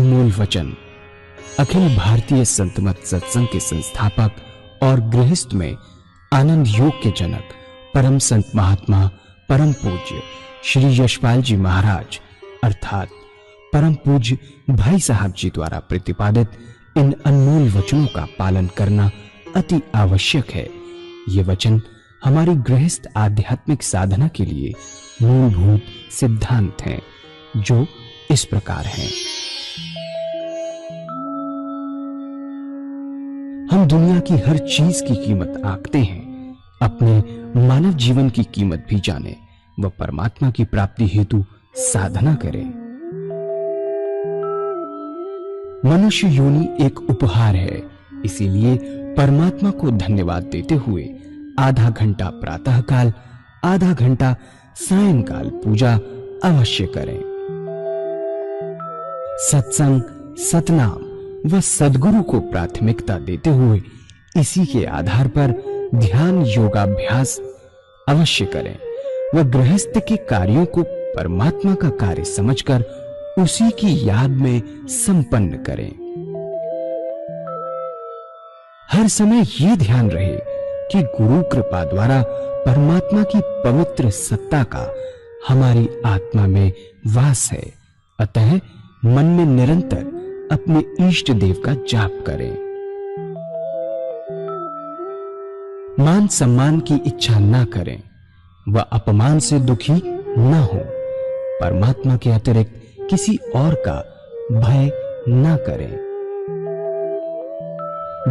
अनमोल वचन अखिल भारतीय संत मत सत्संग के संस्थापक और गृहस्थ में आनंद योग के जनक परम संत महात्मा परम पूज्य श्री यशपाल जी महाराज अर्थात परम पूज्य भाई साहब जी द्वारा प्रतिपादित इन अनमोल वचनों का पालन करना अति आवश्यक है। ये वचन हमारी गृहस्थ आध्यात्मिक साधना के लिए मूलभूत सिद्धांत हैं, जो इस प्रकार हैं। हम दुनिया की हर चीज की कीमत आंकते हैं, अपने मानव जीवन की कीमत भी जाने व परमात्मा की प्राप्ति हेतु साधना करें। मनुष्य योनि एक उपहार है, इसीलिए परमात्मा को धन्यवाद देते हुए आधा घंटा प्रातःकाल, आधा घंटा सायंकाल पूजा अवश्य करें। सत्संग, सतनाम व सद्गुरु को प्राथमिकता देते हुए इसी के आधार पर ध्यान योगाभ्यास अवश्य करें व गृहस्थ के कार्यों को परमात्मा का कार्य समझकर उसी की याद में संपन्न करें। हर समय ये ध्यान रहे कि गुरु कृपा द्वारा परमात्मा की पवित्र सत्ता का हमारी आत्मा में वास है, अतः मन में निरंतर अपने इष्ट देव का जाप करें। मान सम्मान की इच्छा ना करें व अपमान से दुखी ना हो। परमात्मा के अतिरिक्त किसी और का भय ना करें।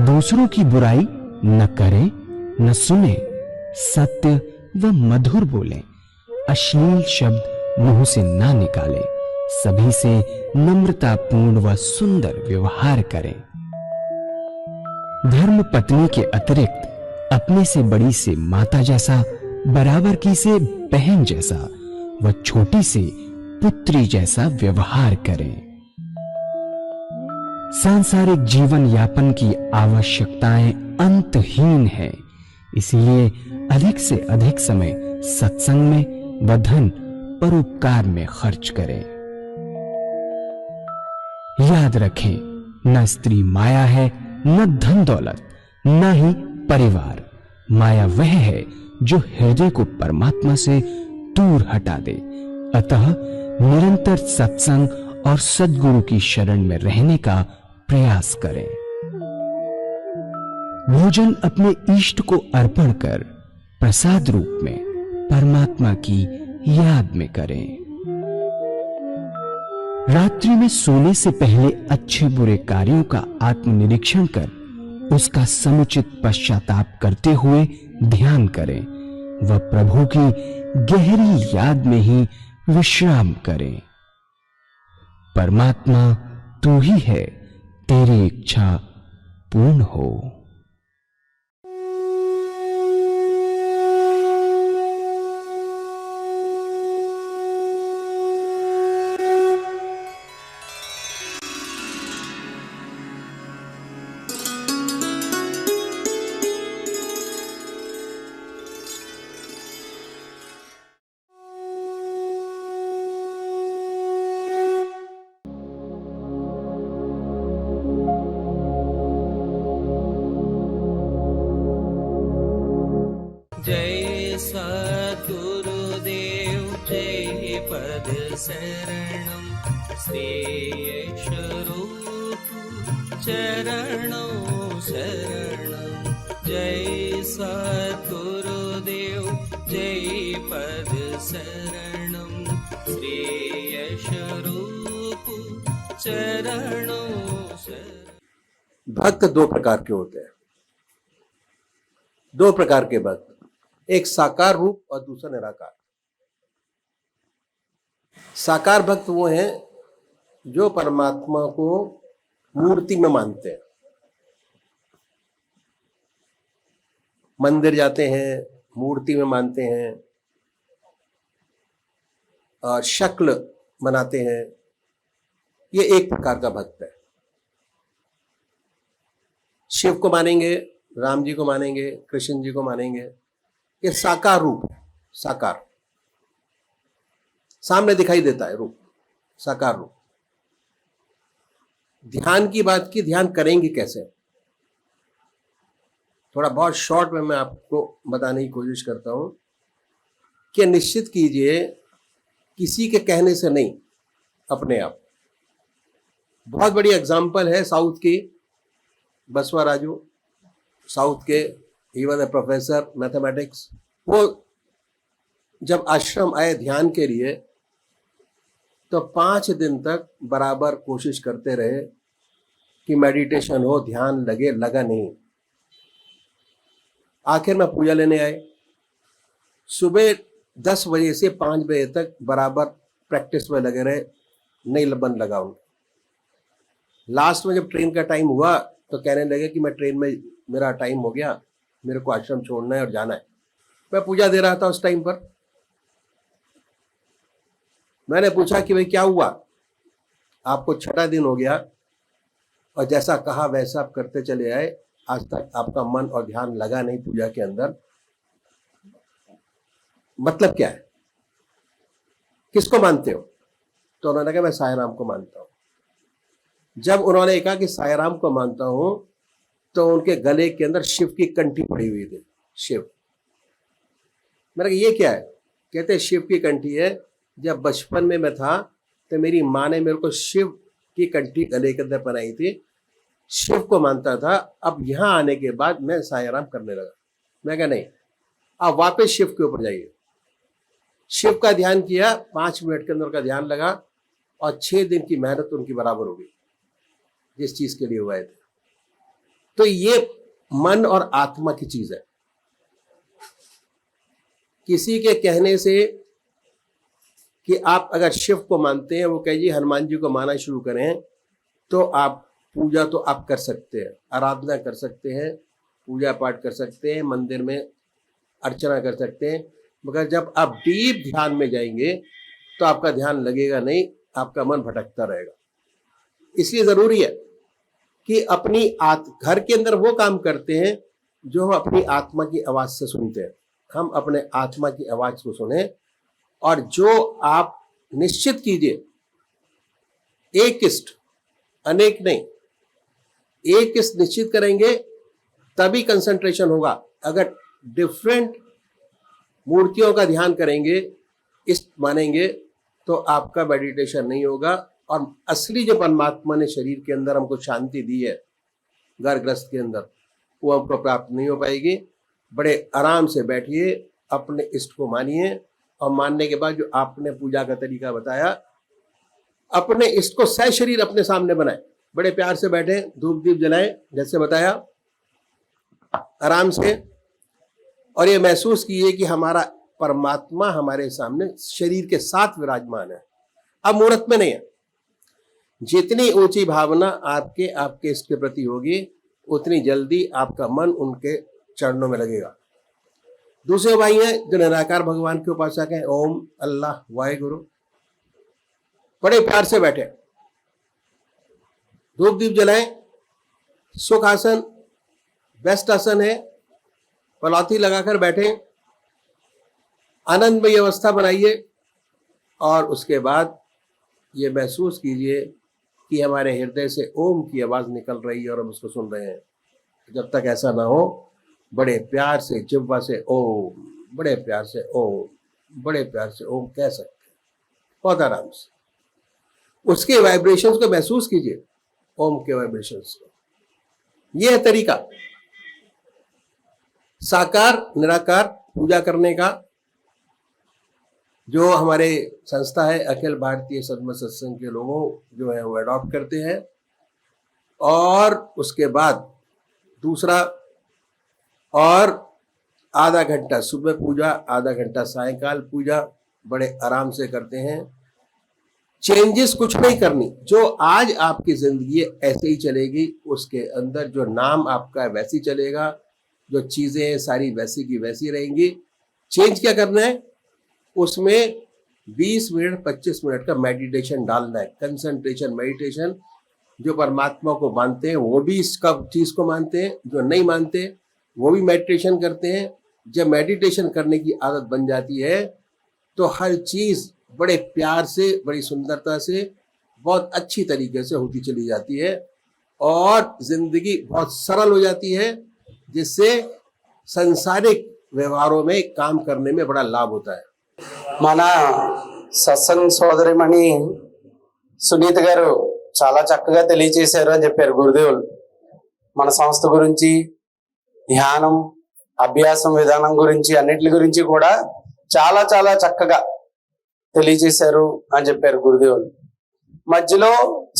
दूसरों की बुराई न करें, न सुने, सत्य व मधुर बोलें, अश्लील शब्द मुंह से ना निकालें, सभी से नम्रतापूर्ण व सुंदर व्यवहार करें। धर्म पत्नी के अतिरिक्त अपने से बड़ी से माता जैसा, बराबर की से बहन जैसा व छोटी से पुत्री जैसा व्यवहार करें। सांसारिक जीवन यापन की आवश्यकताएं अंतहीन है, इसलिए अधिक से अधिक समय सत्संग में व धन परोपकार में खर्च करें। याद रखें, न स्त्री माया है, न धन दौलत, न ही परिवार। माया वह है जो हृदय को परमात्मा से दूर हटा दे। अतः निरंतर सत्संग और सद्गुरु की शरण में रहने का प्रयास करें। भोजन अपने इष्ट को अर्पण कर प्रसाद रूप में परमात्मा की याद में करें। रात्रि में सोने से पहले अच्छे बुरे कार्यों का आत्मनिरीक्षण कर उसका समुचित पश्चाताप करते हुए ध्यान करें व प्रभु की गहरी याद में ही विश्राम करें। परमात्मा तू ही है, तेरी इच्छा पूर्ण हो। जय सद्गुरुदेव जय पद शरणं श्रेयस्वरूप चरणों शरणं। जय सद्गुरुदेव जय पद शरणं श्रेयस्वरूप चरणों शरणं। भक्त दो प्रकार के होते हैं, दो प्रकार के भक्त, एक साकार रूप और दूसरा निराकार। साकार भक्त वो हैं जो परमात्मा को मूर्ति में मानते हैं, मंदिर जाते हैं, मूर्ति में मानते हैं और शक्ल बनाते हैं। ये एक प्रकार का भक्त है। शिव को मानेंगे, राम जी को मानेंगे, कृष्ण जी को मानेंगे, ये साकार रूप है। साकार सामने दिखाई देता है रूप, साकार रूप। ध्यान की बात की, ध्यान करेंगे कैसे? थोड़ा बहुत शॉर्ट में मैं आपको बताने की कोशिश करता हूं कि निश्चित कीजिए किसी के कहने से नहीं, अपने आप। बहुत बड़ी एग्जाम्पल है साउथ की, बसवा राजू, साउथ के, he was a professor mathematics. वो जब आश्रम आए ध्यान के लिए तो 5 दिन तक बराबर कोशिश करते रहे कि मेडिटेशन हो, ध्यान लगे, लगा नहीं। आखिर में पूजा लेने आए। सुबह 10 बजे से 5 बजे तक बराबर प्रैक्टिस में लगे रहे, नहीं बन लगा उनको। लास्ट में जब ट्रेन का टाइम हुआ तो कहने लगे कि मैं ट्रेन में, मेरा टाइम हो गया, मेरे को आश्रम छोड़ना है और जाना है। मैं पूजा दे रहा था उस टाइम पर। मैंने पूछा कि भाई क्या हुआ, आपको 6ठा दिन हो गया और जैसा कहा वैसा आप करते चले आए, आज तक आपका मन और ध्यान लगा नहीं पूजा के अंदर, मतलब क्या है? किसको मानते हो? तो उन्होंने कहा मैं साईं को मानता हूं। जब उन्होंने कहा कि साईं को मानता हूं तो उनके गले के अंदर शिव की कंठी पड़ी हुई थी, शिव। मैंने कहा ये क्या है? कहते शिव की कंठी है, जब बचपन में मैं था तो मेरी माँ ने मेरे को शिव की कंठी गले के अंदर पहनाई थी, शिव को मानता था। अब यहाँ आने के बाद मैं साईं करने लगा। मैं कहा नहीं, आप वापस शिव के ऊपर जाइए। शिव का ध्यान किया, 5 मिनट के अंदर का ध्यान लगा और 6 दिन की मेहनत उनकी बराबर हो गई जिस चीज के लिए हुए थे। तो ये मन और आत्मा की चीज है। किसी के कहने से कि आप अगर शिव को मानते हैं, वो कहिए हनुमान जी को माना शुरू करें, तो आप पूजा तो आप कर सकते हैं, आराधना कर सकते हैं, पूजा पाठ कर सकते हैं, मंदिर में अर्चना कर सकते हैं, मगर जब आप डीप ध्यान में जाएंगे तो आपका ध्यान लगेगा नहीं, आपका मन भटकता रहेगा। इसलिए जरूरी है कि अपनी घर के अंदर वो काम करते हैं जो हम अपनी आत्मा की आवाज से सुनते हैं। हम अपने आत्मा की आवाज को सुने और जो आप निश्चित कीजिए, एक इष्ट, अनेक नहीं, एक इष्ट निश्चित करेंगे तभी कंसंट्रेशन होगा। अगर डिफरेंट मूर्तियों का ध्यान करेंगे, इष्ट मानेंगे, तो आपका मेडिटेशन नहीं होगा। और असली जो परमात्मा ने शरीर के अंदर हमको शांति दी है, घर ग्रस्त के अंदर, वो हमको प्राप्त नहीं हो पाएगी। बड़े आराम से बैठिए, अपने इष्ट को मानिए और मानने के बाद जो आपने पूजा का तरीका बताया, अपने इष्ट को सह शरीर अपने सामने बनाए, बड़े प्यार से बैठे, धूप दीप जलाएं जैसे बताया, आराम से। और ये महसूस कीजिए कि हमारा परमात्मा हमारे सामने शरीर के साथ विराजमान है। अब मूर्त में नहीं है। जितनी ऊंची भावना आपके इष्ट के प्रति होगी, उतनी जल्दी आपका मन उनके चरणों में लगेगा। दूसरे भाई हैं जो निराकार भगवान के उपासक हैं, ओम, अल्लाह, वाहेगुरु, बड़े प्यार से बैठे, धूप दीप जलाएं, सुख आसन, बेस्ट आसन है, पलौती लगाकर बैठे, आनंदमयी अवस्था बनाइए और उसके बाद ये महसूस कीजिए कि हमारे हृदय से ओम की आवाज निकल रही है और हम उसको सुन रहे हैं। जब तक ऐसा ना हो, बड़े प्यार से जिह्वा से ओम, बड़े प्यार से ओम, बड़े प्यार से ओम कह सकते हैं, बहुत आराम से। उसके वाइब्रेशंस को महसूस कीजिए, ओम के वाइब्रेशंस को। यह है तरीका साकार निराकार पूजा करने का, जो हमारे संस्था है अखिल भारतीय सदमत सत्संग के लोगों जो है वो अडॉप्ट करते हैं। और उसके बाद दूसरा, और आधा घंटा सुबह पूजा, आधा घंटा सायंकाल पूजा, बड़े आराम से करते हैं। चेंजेस कुछ नहीं करनी, जो आज आपकी जिंदगी ऐसे ही चलेगी, उसके अंदर जो नाम आपका है वैसी चलेगा, जो चीजें हैं सारी वैसी की वैसी रहेंगी। चेंज क्या करना है, उसमें 20 मिनट 25 मिनट का मेडिटेशन डालना है, कंसंट्रेशन मेडिटेशन। जो परमात्मा को मानते हैं वो भी इस चीज को मानते हैं, जो नहीं मानते वो भी मेडिटेशन करते हैं। जब मेडिटेशन करने की आदत बन जाती है तो हर चीज बड़े प्यार से, बड़ी सुंदरता से बहुत अच्छी तरीके से होती चली जाती है और जिंदगी बहुत सरल हो जाती है, जिससे सांसारिक व्यवहारों में काम करने में बड़ा लाभ होता है। మన సత్సంగ్ సోదరిమణి సునీత గారు చాలా చక్కగా తెలియజేశారు అని చెప్పారు గురుదేవులు. మన సంస్థ గురించి, ధ్యానం, అభ్యాసం విధానం గురించి, అన్నిటి గురించి కూడా చాలా చాలా చక్కగా తెలియజేశారు అని చెప్పారు గురుదేవులు. మధ్యలో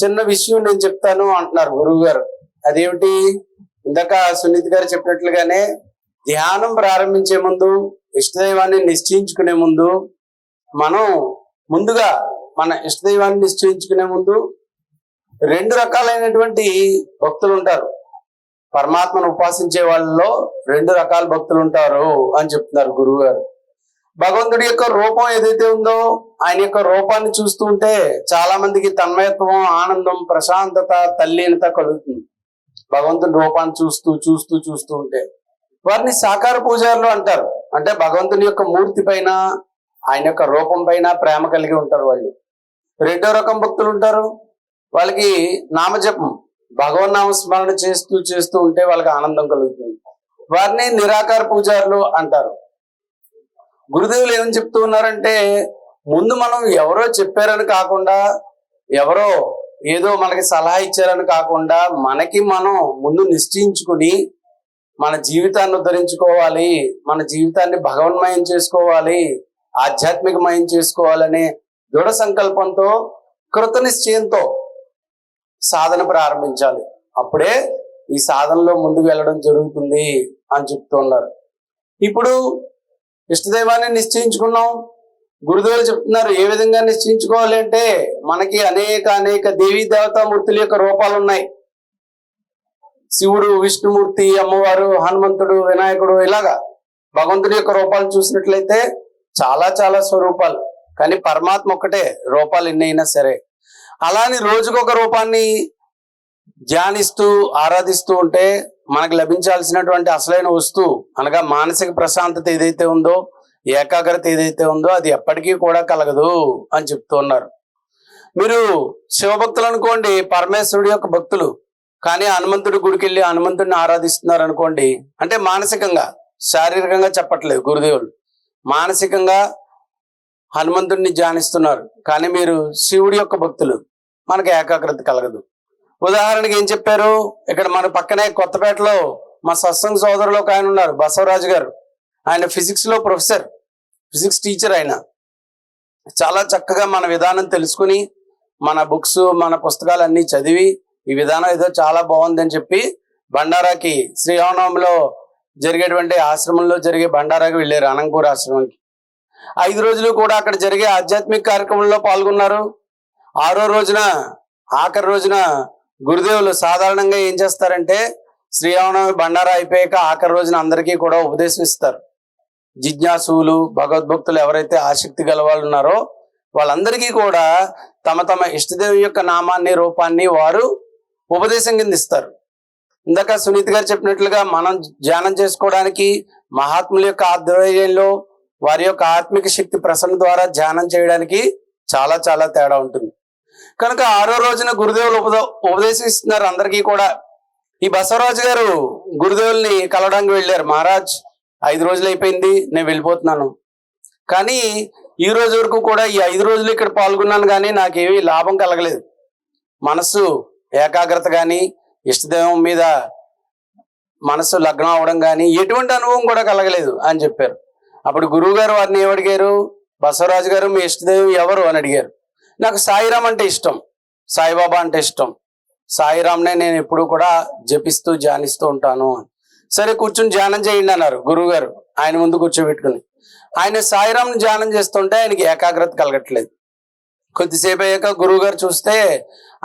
చిన్న విషయం నేను చెప్తాను అంటున్నారు గురువు గారు. అదేమిటి? ఇందాక సునీత గారు చెప్పినట్లుగానే ధ్యానం ప్రారంభించే ముందు, ఇష్టదైవాన్ని నిశ్చయించుకునే ముందు, మనం ముందుగా మన ఇష్టదైవాన్ని నిశ్చయించుకునే ముందు 2 రకాలైనటువంటి భక్తులు ఉంటారు. పరమాత్మను ఉపాసించే వాళ్ళలో 2 రకాల భక్తులు ఉంటారు అని చెప్తున్నారు గురువు గారు. భగవంతుడి యొక్క రూపం ఏదైతే ఉందో, ఆయన యొక్క రూపాన్ని చూస్తూ ఉంటే చాలా మందికి తన్మయత్వం, ఆనందం, ప్రశాంతత, తల్లీనత కలుగుతుంది. భగవంతుడి రూపాన్ని చూస్తూ చూస్తూ చూస్తూ ఉంటే వారిని సాకార పూజారులు అంటారు. అంటే భగవంతుని యొక్క మూర్తి పైన, ఆయన యొక్క రూపం పైన ప్రేమ కలిగి ఉంటారు వాళ్ళు. 2వ రకం భక్తులు ఉంటారు. వాళ్ళకి నామజపం, భగవన్నామ స్మరణ చేస్తూ చేస్తూ ఉంటే వాళ్ళకి ఆనందం కలుగుతుంది. వారిని నిరాకార పూజారులు అంటారు. గురుదేవులు ఏమని చెప్తూ ఉన్నారంటే, ముందు మనం ఎవరో చెప్పారని కాకుండా, ఎవరో ఏదో మనకి సలహా ఇచ్చారని కాకుండా, మనకి మనం ముందు నిశ్చయించుకుని మన జీవితాన్ని ఉద్ధరించుకోవాలి, మన జీవితాన్ని భగవన్మయం చేసుకోవాలి, ఆధ్యాత్మికమయం చేసుకోవాలనే దృఢ సంకల్పంతో, కృత నిశ్చయంతో సాధన ప్రారంభించాలి. అప్పుడే ఈ సాధనలో ముందుకు వెళ్ళడం జరుగుతుంది అని చెప్తూ ఉన్నారు. ఇప్పుడు ఇష్టదైవాన్ని నిశ్చయించుకున్నాం. గురుదేవులు చెప్తున్నారు ఏ విధంగా నిశ్చయించుకోవాలి అంటే, మనకి అనేక దేవీ దేవతామూర్తుల యొక్క రూపాలు ఉన్నాయి. శివుడు, విష్ణుమూర్తి, అమ్మవారు, హనుమంతుడు, వినాయకుడు, ఇలాగా భగవంతుడి యొక్క రూపాలు చూసినట్లయితే చాలా చాలా స్వరూపాలు. కానీ పరమాత్మ ఒక్కటే, రూపాలు ఎన్ని అయినా సరే. అలాని రోజుకొక రూపాన్ని ధ్యానిస్తూ ఆరాధిస్తూ ఉంటే మనకు లభించాల్సినటువంటి అసలైన వస్తువు అనగా మానసిక ప్రశాంతత ఏదైతే ఉందో, ఏకాగ్రత ఏదైతే ఉందో, అది ఎప్పటికీ కూడా కలగదు అని చెప్తూ ఉన్నారు. మీరు శివభక్తులు అనుకోండి, పరమేశ్వరుడి యొక్క భక్తులు, కానీ హనుమంతుడి గుడికి వెళ్ళి హనుమంతుడిని ఆరాధిస్తున్నారు అనుకోండి, అంటే మానసికంగా, శారీరకంగా చెప్పట్లేదు గురుదేవులు, మానసికంగా హనుమంతుడిని ధ్యానిస్తున్నారు. కానీ మీరు శివుడి యొక్క భక్తులు, మనకు ఏకాగ్రత కలగదు. ఉదాహరణకి ఏం చెప్పారు, ఇక్కడ మన పక్కనే కొత్తపేటలో మా సత్సంగ సోదరులు ఒక ఆయన ఉన్నారు, బసవరాజు గారు. ఆయన ఫిజిక్స్ లో ప్రొఫెసర్, ఫిజిక్స్ టీచర్. ఆయన చాలా చక్కగా మన విధానం తెలుసుకుని, మన బుక్స్, మన పుస్తకాలు అన్ని చదివి, ఈ విధానం ఏదో చాలా బాగుందని చెప్పి బండారాకి, శ్రీరామనవమిలో జరిగేటువంటి ఆశ్రమంలో జరిగే బండారాకి వెళ్ళారు, అనంతపూర్ ఆశ్రమానికి. 5 రోజులు కూడా అక్కడ జరిగే ఆధ్యాత్మిక కార్యక్రమంలో పాల్గొన్నారు. 6వ రోజున, ఆఖరి రోజున గురుదేవులు సాధారణంగా ఏం చేస్తారంటే, శ్రీరామనవమి బండారా అయిపోయాక ఆఖరి రోజున అందరికీ కూడా ఉపదేశం ఇస్తారు. జిజ్ఞాసులు, భగవద్భక్తులు ఎవరైతే ఆసక్తి గల వాళ్ళు ఉన్నారో వాళ్ళందరికీ కూడా తమ తమ ఇష్టదేవి యొక్క నామాన్ని, రూపాన్ని వారు ఉపదేశం కింద ఇస్తారు. ఇందాక సునీత గారు చెప్పినట్లుగా మనం ధ్యానం చేసుకోవడానికి మహాత్ముల యొక్క ఆధ్వర్యంలో, వారి యొక్క ఆత్మిక శక్తి ప్రసరణ ద్వారా ధ్యానం చేయడానికి చాలా చాలా తేడా ఉంటుంది. కనుక 6వ రోజున గురుదేవులు ఉపదేశిస్తున్నారు అందరికీ కూడా. ఈ బసవరాజు గారు గురుదేవుల్ని కలవడానికి వెళ్ళారు. మహారాజ్ 5 రోజులు అయిపోయింది, నేను వెళ్ళిపోతున్నాను. కానీ ఈ రోజు వరకు కూడా ఈ 5 రోజులు ఇక్కడ పాల్గొన్నాను, కానీ నాకేమీ లాభం కలగలేదు. మనస్సు ఏకాగ్రత కానీ, ఇష్టదైవం మీద మనస్సు లగ్నం అవడం కానీ ఎటువంటి అనుభవం కూడా కలగలేదు అని చెప్పారు. అప్పుడు గురువు గారు వారిని ఏమడిగారు, బసవరాజు గారు మీ ఇష్టదైవం ఎవరు అని అడిగారు. నాకు సాయిరామ్ అంటే ఇష్టం, సాయిబాబా అంటే ఇష్టం, సాయిరామ్నే నేను ఎప్పుడు కూడా జపిస్తూ ధ్యానిస్తూ ఉంటాను. సరే కూర్చుని ధ్యానం చేయండి అన్నారు గురువు గారు. ఆయన ముందు కూర్చోబెట్టుకుని ఆయన సాయిరామ్ని ధ్యానం చేస్తుంటే ఆయనకి ఏకాగ్రత కలగట్లేదు. కొద్దిసేపు అయ్యాక గురువు గారు చూస్తే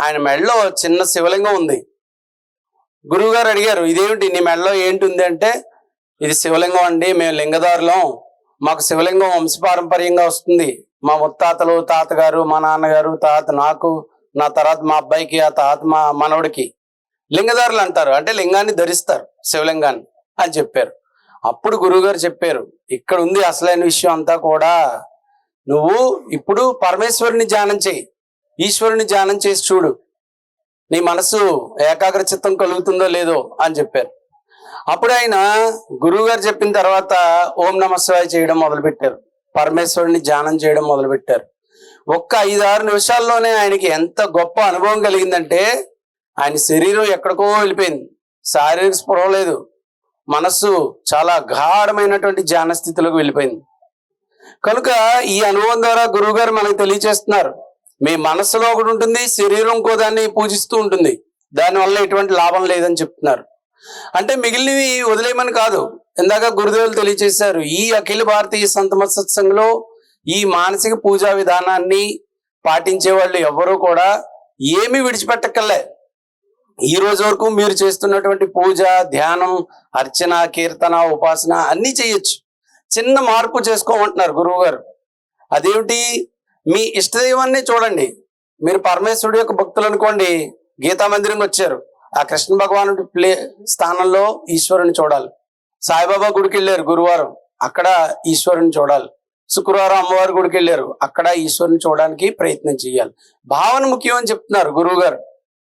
ఆయన మెడలో చిన్న శివలింగం ఉంది. గురువు గారు అడిగారు, ఇదేమిటి నీ మెడలో ఏంటి ఉంది అంటే, ఇది శివలింగం అండి, మేము లింగదారులం, మాకు శివలింగం వంశపారంపర్యంగా వస్తుంది. మా ముత్తాతలు, తాతగారు, మా నాన్నగారు, తాత నాకు, నా తర్వాత మా అబ్బాయికి, ఆ తాత మా మనవడికి లింగదారులు అంటారు. అంటే లింగాన్ని ధరిస్తారు, శివలింగాన్ని అని చెప్పారు. అప్పుడు గురువుగారు చెప్పారు, ఇక్కడ ఉంది అసలైన విషయం అంతా కూడా. నువ్వు ఇప్పుడు పరమేశ్వరుని ధ్యానం చెయ్యి. ఈశ్వరుని ధ్యానం చేసి చూడు, నీ మనసు ఏకాగ్ర చిత్తం కలుగుతుందో లేదో అని చెప్పారు. అప్పుడు ఆయన గురువు గారు చెప్పిన తర్వాత ఓం నమః శివాయ చేయడం మొదలుపెట్టారు, పరమేశ్వరుని ధ్యానం చేయడం మొదలుపెట్టారు. ఒక్క 5-6 నిమిషాల్లోనే ఆయనకి ఎంత గొప్ప అనుభవం కలిగిందంటే ఆయన శరీరం ఎక్కడికో వెళ్ళిపోయింది, శారీరక స్పృహ లేదు, మనస్సు చాలా గాఢమైనటువంటి ధ్యాన స్థితిలోకి వెళ్ళిపోయింది. కనుక ఈ అనుభవం ద్వారా గురువు గారు మనకు తెలియచేస్తున్నారు, మీ మనస్సులో ఒకటి ఉంటుంది, శరీరం ఇంకో దాన్ని పూజిస్తూ ఉంటుంది, దానివల్ల ఎటువంటి లాభం లేదని చెప్తున్నారు. అంటే మిగిలినవి వదిలేయమని కాదు, ఇందాక గురుదేవులు తెలియచేశారు, ఈ అఖిల భారతీయ సంతమత్ సత్సంగంలో ఈ మానసిక పూజా విధానాన్ని పాటించే వాళ్ళు ఎవరు కూడా ఏమీ విడిచిపెట్టక్కర్లే. ఈ రోజు వరకు మీరు చేస్తున్నటువంటి పూజ, ధ్యానం, అర్చన, కీర్తన, ఉపాసన అన్నీ చేయొచ్చు. చిన్న మార్పు చేసుకోమంటున్నారు గురువు గారు. అదేమిటి? మీ ఇష్టదైవాన్ని చూడండి. మీరు పరమేశ్వరుడు యొక్క భక్తులు అనుకోండి, గీతా మందిరంకి వచ్చారు, ఆ కృష్ణ భగవానుడి స్థానంలో ఈశ్వరుని చూడాలి. సాయిబాబా గుడికి వెళ్ళారు గురువారం, అక్కడ ఈశ్వరుని చూడాలి. శుక్రవారం అమ్మవారి గుడికి వెళ్ళారు, అక్కడ ఈశ్వరుని చూడడానికి ప్రయత్నం చేయాలి. భావన ముఖ్యం అని చెప్తున్నారు గురువు గారు.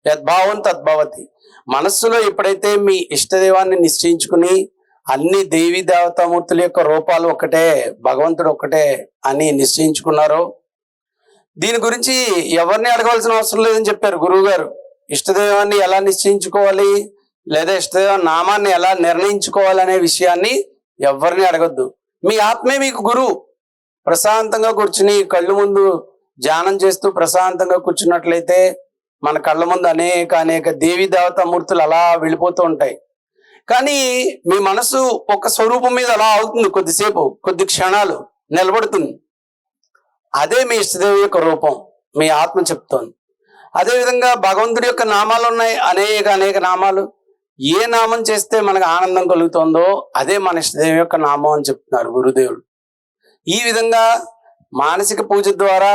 యద్భావం తద్భవతి. మనస్సులో ఎప్పుడైతే మీ ఇష్టదైవాన్ని నిశ్చయించుకుని అన్ని దేవీ దేవతామూర్తుల యొక్క రూపాలు ఒక్కటే, భగవంతుడు ఒక్కటే అని నిశ్చయించుకున్నారో, దీని గురించి ఎవరిని అడగవలసిన అవసరం లేదని చెప్పారు గురువు గారు. ఇష్టదైవాన్ని ఎలా నిశ్చయించుకోవాలి, లేదా ఇష్టదైవ నామాన్ని ఎలా నిర్ణయించుకోవాలనే విషయాన్ని ఎవరిని అడగొద్దు. మీ ఆత్మే మీకు గురువు. ప్రశాంతంగా కూర్చుని కళ్ళు ముందు ధ్యానం చేస్తూ ప్రశాంతంగా కూర్చున్నట్లయితే మన కళ్ళ ముందు అనేక దేవీ దేవతా మూర్తులు అలా వెళ్ళిపోతూ ఉంటాయి. కానీ మీ మనసు ఒక స్వరూపం మీద అలా అవుతుంది, కొద్దిసేపు, కొద్ది క్షణాలు నిలబడుతుంది. అదే మీ ఇష్టదేవి యొక్క రూపం, మీ ఆత్మ చెప్తోంది. అదేవిధంగా భగవంతుడి యొక్క నామాలు ఉన్నాయి, అనేక నామాలు. ఏ నామం చేస్తే మనకు ఆనందం కలుగుతుందో అదే మన ఇష్టదేవి యొక్క నామం అని చెప్తున్నారు గురుదేవుడు. ఈ విధంగా మానసిక పూజ ద్వారా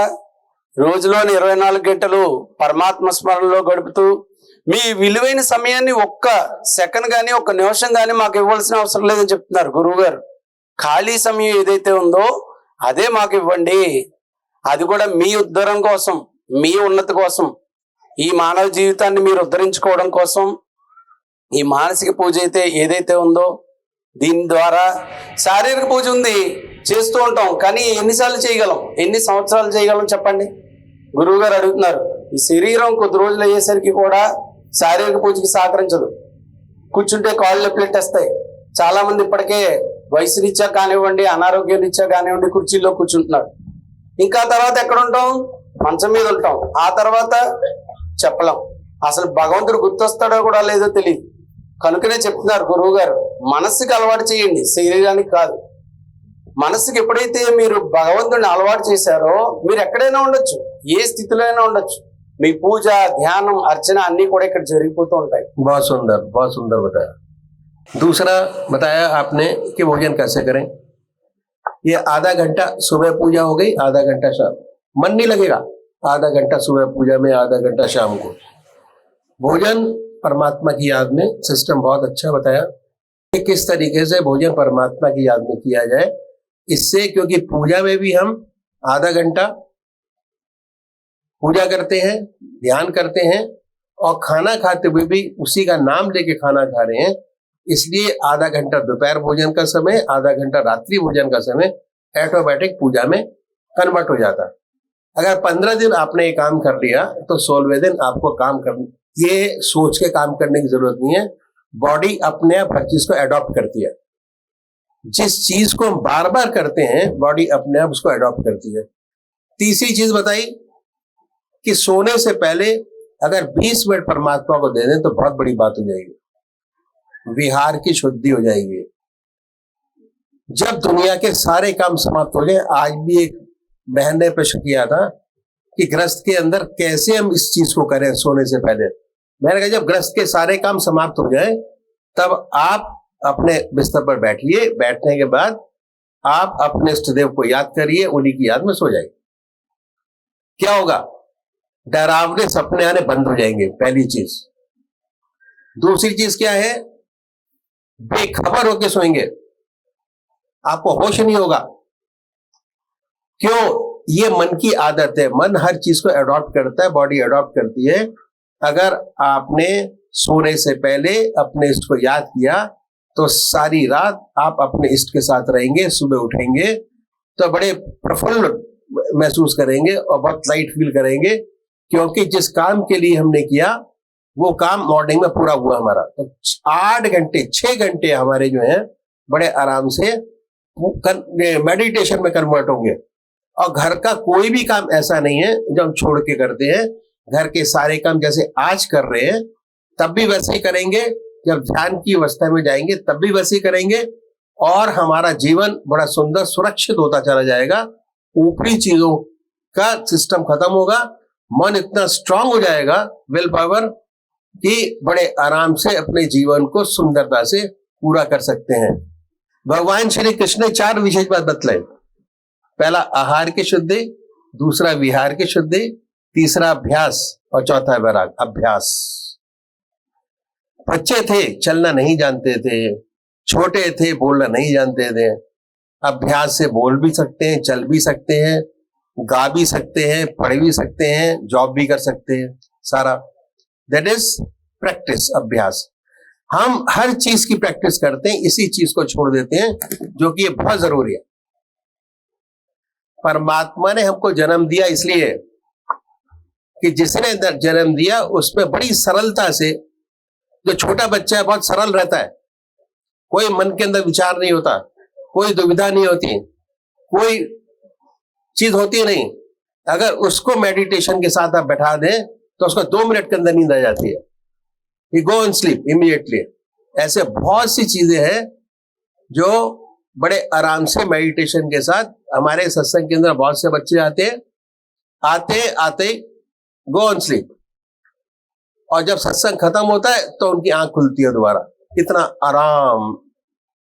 రోజులోని 24 గంటలు పరమాత్మ స్మరణలో గడుపుతూ మీ విలువైన సమయాన్ని ఒక్క సెకండ్ కానీ ఒక్క నిమిషం కానీ మాకు ఇవ్వాల్సిన అవసరం లేదని చెప్తున్నారు గురువు గారు. ఖాళీ సమయం ఏదైతే ఉందో అదే మాకు ఇవ్వండి, అది కూడా మీ ఉద్ధరణ కోసం, మీ ఉన్నతి కోసం, ఈ మానవ జీవితాన్ని మీరు ఉద్ధరించుకోవడం కోసం. ఈ మానసిక పూజ అయితే ఏదైతే ఉందో దీని ద్వారా శారీరక పూజ ఉంది, చేస్తూ ఉంటాం, కానీ ఎన్నిసార్లు చేయగలం, ఎన్ని సంవత్సరాలు చేయగలం చెప్పండి? గురువు గారు అడుగుతున్నారు. ఈ శరీరం కొద్ది రోజులు అయ్యేసరికి కూడా శారీరక పూజకి సహకరించదు, కూర్చుంటే కాళ్ళు నొప్పులెట్టేస్తాయి. చాలా మంది ఇప్పటికే వయసు రీత్యా కానివ్వండి, అనారోగ్య రీత్యా కానివ్వండి కుర్చీల్లో కూర్చుంటున్నారు. ఇంకా తర్వాత ఎక్కడ ఉంటాం? మంచం మీద ఉంటాం. ఆ తర్వాత చెప్పలేం, అసలు భగవంతుడు గుర్తొస్తాడో కూడా లేదో తెలియదు. కనుకనే చెప్తున్నారు గురువు గారు, మనస్సుకి అలవాటు చేయండి, శరీరానికి కాదు. మనస్సుకి ఎప్పుడైతే మీరు భగవంతుడిని అలవాటు చేశారో మీరు ఎక్కడైనా ఉండొచ్చు, ఏ స్థితిలో అయినా ఉండొచ్చు. మీ పూజ, ధ్యానం, अर्चना అన్ని కూడా ఇక్కడ జరిగిపోతూ ఉంటాయి. बहुत सुंदर बताया। दूसरा बताया आपने कि भोजन कैसे करें। ये आधा घंटा सुबह पूजा हो गई, आधा घंटा शाम, मन नहीं लगेगा। आधा घंटा सुबह पूजा में, आधा घंटा शाम को भोजन परमात्मा की याद में। सिस्टम बहुत अच्छा बताया कि किस तरीके से भोजन परमात्मा की याद में किया जाए। इससे, क्योंकि पूजा में भी हम आधा घंटा पूजा करते हैं, ध्यान करते हैं, और खाना खाते हुए भी उसी का नाम लेके खाना खा रहे हैं। इसलिए आधा घंटा दोपहर भोजन का समय, आधा घंटा रात्रि भोजन का समय ऑटोमेटिक पूजा में कन्वर्ट हो जाता है। अगर 15 दिन आपने ये काम कर लिया तो 16वें दिन आपको काम करना, ये सोच के काम करने की जरूरत नहीं है। बॉडी अपने आप हर चीज को एडॉप्ट करती है। जिस चीज को हम बार बार करते हैं बॉडी अपने आप उसको एडॉप्ट करती है। तीसरी चीज बताई कि सोने से पहले अगर 20 मिनट परमात्मा को दे दें तो बहुत बड़ी बात हो जाएगी, विहार की शुद्धि हो जाएगी। जब दुनिया के सारे काम समाप्त हो जाए, आज भी एक बहन ने प्रश्न किया था कि गृहस्थ के अंदर कैसे हम इस चीज को करें सोने से पहले। मैंने कहा जब गृहस्थ के सारे काम समाप्त हो जाए तब आप अपने बिस्तर पर बैठिए, बैठने के बाद आप अपने इष्टदेव को याद करिए, उन्हीं की याद में सो जाइए। क्या होगा? डरावने सपने आने बंद हो जाएंगे, पहली चीज। दूसरी चीज क्या है? बेखबर होके सोएंगे, आपको होश नहीं होगा। क्यों? ये मन की आदत है, मन हर चीज को अडॉप्ट करता है, बॉडी अडॉप्ट करती है। अगर आपने सोने से पहले अपने इष्ट को याद किया तो सारी रात आप अपने इष्ट के साथ रहेंगे, सुबह उठेंगे तो बड़े प्रफुल्ल महसूस करेंगे और बहुत लाइट फील करेंगे, क्योंकि जिस काम के लिए हमने किया वो काम मॉर्निंग में पूरा हुआ हमारा। तो 8 घंटे 6 घंटे हमारे जो है बड़े आराम से मेडिटेशन में कन्वर्ट होंगे। और घर का कोई भी काम ऐसा नहीं है जो हम छोड़ के करते हैं। घर के सारे काम जैसे आज कर रहे हैं तब भी वैसे ही करेंगे, जब ध्यान की अवस्था में जाएंगे तब भी वैसे ही करेंगे, और हमारा जीवन बड़ा सुंदर सुरक्षित होता चला जाएगा। ऊपरी चीजों का सिस्टम खत्म होगा, मन इतना स्ट्रांग हो जाएगा, विल पावर, कि बड़े आराम से अपने जीवन को सुंदरता से पूरा कर सकते हैं। भगवान श्री कृष्ण ने 4 विशेष बात बतलाई। पहला आहार की शुद्धि, दूसरा विहार की शुद्धि, तीसरा अभ्यास और चौथा वैराग अभ्यास। बच्चे थे चलना नहीं जानते थे, छोटे थे बोलना नहीं जानते थे, अभ्यास से बोल भी सकते हैं, चल भी सकते हैं, गा भी सकते हैं, पढ़ भी सकते हैं, जॉब भी कर सकते हैं, सारा दैट इज प्रैक्टिस, अभ्यास। हम हर चीज की प्रैक्टिस करते हैं, इसी चीज को छोड़ देते हैं, जो कि ये बहुत जरूरी है। परमात्मा ने हमको जन्म दिया इसलिए कि जिसने जन्म दिया उसमें बड़ी सरलता से, जो छोटा बच्चा है बहुत सरल रहता है, कोई मन के अंदर विचार नहीं होता, कोई दुविधा नहीं होती, कोई चीज होती नहीं। अगर उसको मेडिटेशन के साथ आप बैठा दें तो उसको 2 मिनट के अंदर नींद आ जाती है, ही गो एंड स्लीप इमीडिएटली। ऐसे बहुत सी चीजें हैं जो बड़े आराम से मेडिटेशन के साथ, हमारे सत्संग के अंदर बहुत से बच्चे आते गो ऑन स्लीप, और जब सत्संग खत्म होता है तो उनकी आंख खुलती है दोबारा। कितना आराम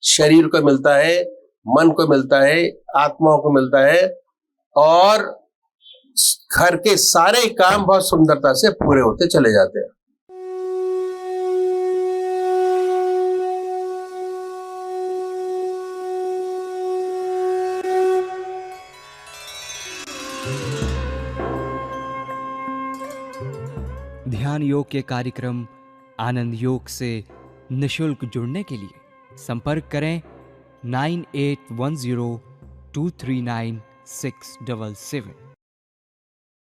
शरीर को मिलता है, मन को मिलता है, आत्माओं को मिलता है, और घर के सारे काम बहुत सुंदरता से पूरे होते चले जाते हैं। ध्यान योग के कार्यक्रम आनंद योग से निशुल्क जुड़ने के लिए संपर्क करें 9810239677।